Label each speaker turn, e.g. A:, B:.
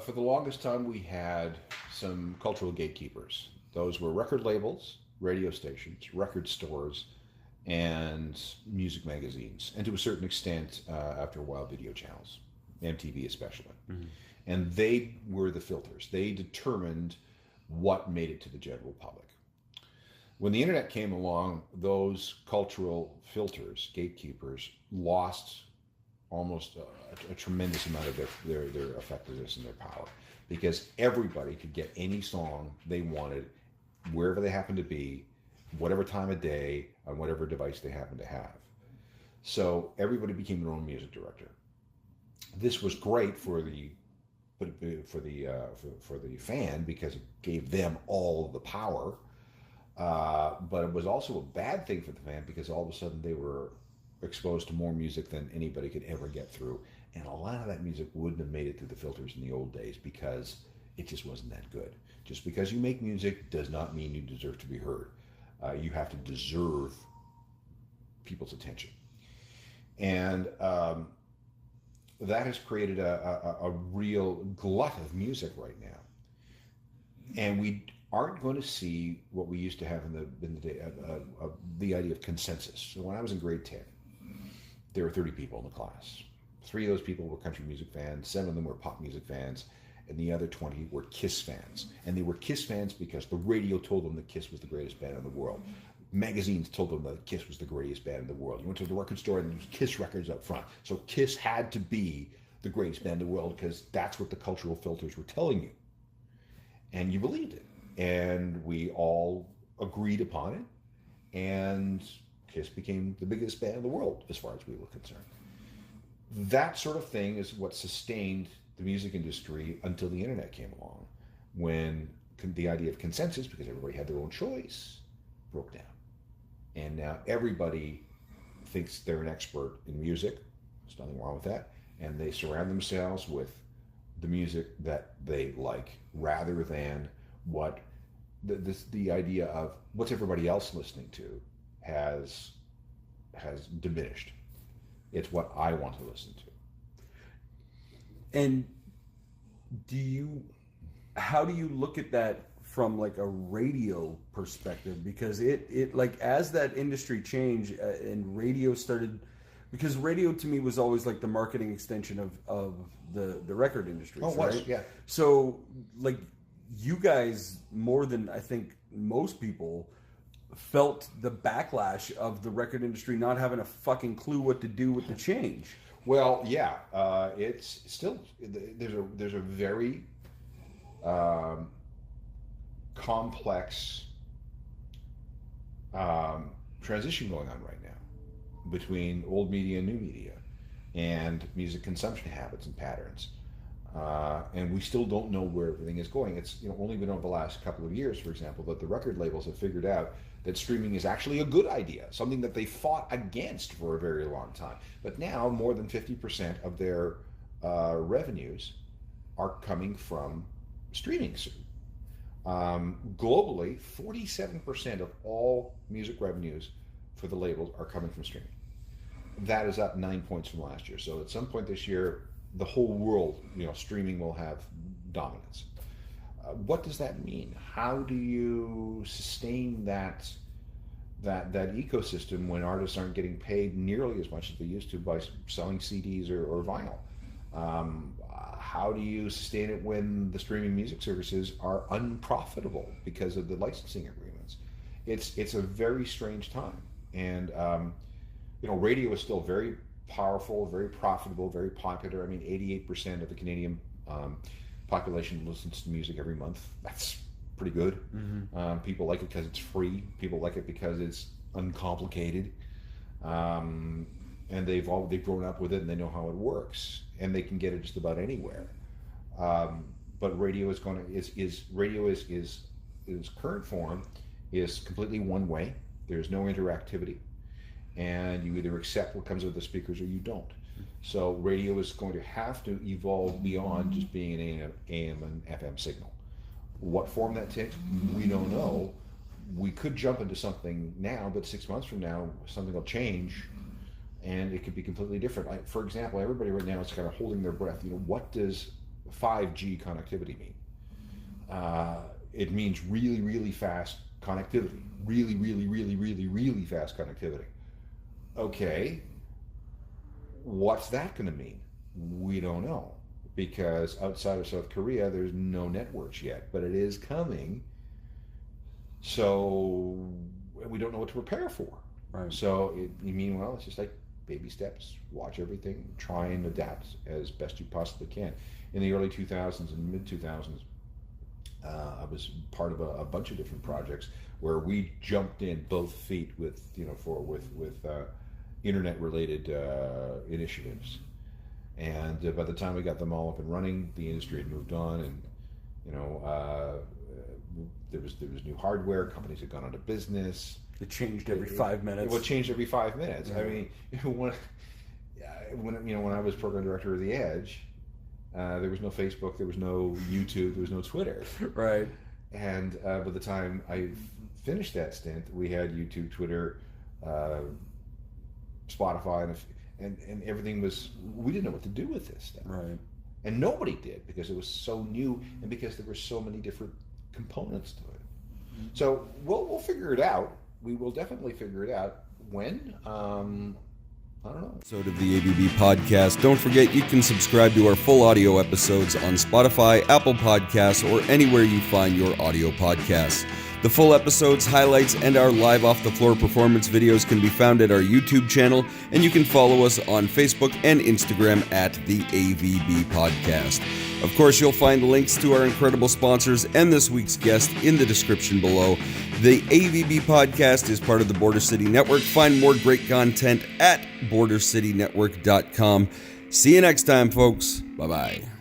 A: For the longest time, we had some cultural gatekeepers. Those were record labels, radio stations, record stores, and music magazines, and to a certain extent, after a while, video channels, MTV especially.
B: Mm-hmm.
A: And they were the filters. They determined what made it to the general public. When the internet came along, those cultural filters, gatekeepers, lost almost a tremendous amount of their effectiveness and their power, because everybody could get any song they wanted wherever they happened to be, whatever time of day, on whatever device they happened to have. So everybody became their own music director. This was great for the fan, because it gave them all the power. But it was also a bad thing for the fan, because all of a sudden they were exposed to more music than anybody could ever get through. And a lot of that music wouldn't have made it through the filters in the old days, because it just wasn't that good. Just because you make music does not mean you deserve to be heard. You have to deserve people's attention. And that has created a real glut of music right now. And we aren't going to see what we used to have in the day, the idea of consensus. So when I was in grade 10, there were 30 people in the class. 3 of those people were country music fans, 7 of them were pop music fans, and the other 20 were Kiss fans. And they were Kiss fans because the radio told them that Kiss was the greatest band in the world. Magazines told them that Kiss was the greatest band in the world. You went to the record store and there was Kiss records up front. So Kiss had to be the greatest band in the world, because that's what the cultural filters were telling you. And you believed it. And we all agreed upon it. And Kiss became the biggest band in the world, as far as we were concerned. That sort of thing is what sustained the music industry until the internet came along, when the idea of consensus, because everybody had their own choice, broke down. And now everybody thinks they're an expert in music. There's nothing wrong with that. And they surround themselves with the music that they like, rather than what the idea of what's everybody else listening to has diminished. It's what I want to listen to.
B: And how do you look at that from like a radio perspective? Because it like, as that industry changed and radio started, because radio to me was always like the marketing extension of the record industry.
A: Oh, it was, yeah.
B: So like, you guys, more than I think most people, felt the backlash of the record industry not having a fucking clue what to do with the change.
A: Well, yeah, it's still, there's a very complex transition going on right now between old media and new media, and music consumption habits and patterns. And we still don't know where everything is going. It's only been over the last couple of years, for example, that the record labels have figured out that streaming is actually a good idea, something that they fought against for a very long time. But now more than 50% of their revenues are coming from streaming. Globally, 47% of all music revenues for the labels are coming from streaming. That is up 9 points from last year. So at some point this year, the whole world, streaming will have dominance. What does that mean? How do you sustain that ecosystem when artists aren't getting paid nearly as much as they used to by selling CDs or vinyl? How do you sustain it when the streaming music services are unprofitable because of the licensing agreements? It's a very strange time, and radio is still very powerful, very profitable, very popular. I mean, 88% of the Canadian population listens to music every month. That's pretty good. Mm-hmm. People like it because it's free. People like it because it's uncomplicated, and they've grown up with it and they know how it works, and they can get it just about anywhere. But radio is its current form is completely one way. There's no interactivity, and you either accept what comes with the speakers or you don't. So radio is going to have to evolve beyond just being an AM and FM signal. What form that takes, we don't know. We could jump into something now, but 6 months from now, something will change, and it could be completely different. For example, everybody right now is kind of holding their breath. What does 5G connectivity mean? It means really, really fast connectivity. Really, really, really, really, really fast connectivity. Okay, what's that going to mean? We don't know, because outside of South Korea, there's no networks yet, but it is coming. So we don't know what to prepare for.
B: Right.
A: So you mean, well, it's just like baby steps, watch everything, try and adapt as best you possibly can. In the early 2000s and mid 2000s, I was part of a bunch of different projects where we jumped in both feet with internet related initiatives, and by the time we got them all up and running, the industry had moved on, and there was new hardware. Companies had gone out of business.
B: It changed every 5 minutes.
A: Well, it changed every 5 minutes.
B: Yeah.
A: I mean, when I was program director of The Edge, there was no Facebook, there was no YouTube, there was no Twitter.
B: Right.
A: And by the time I finished that stint, we had YouTube, Twitter, Spotify, and everything was. We didn't know what to do with this stuff.
B: Right.
A: And nobody did, because it was so new and because there were so many different components to it. So we'll figure it out. We will definitely figure it out. When? I don't know.
C: Episode of the ABB podcast. Don't forget you can subscribe to our full audio episodes on Spotify, Apple Podcasts, or anywhere you find your audio podcasts. The full episodes, highlights, and our live off-the-floor performance videos can be found at our YouTube channel, and you can follow us on Facebook and Instagram at the AVB Podcast. Of course, you'll find links to our incredible sponsors and this week's guest in the description below. The AVB Podcast is part of the Border City Network. Find more great content at bordercitynetwork.com. See you next time, folks. Bye-bye.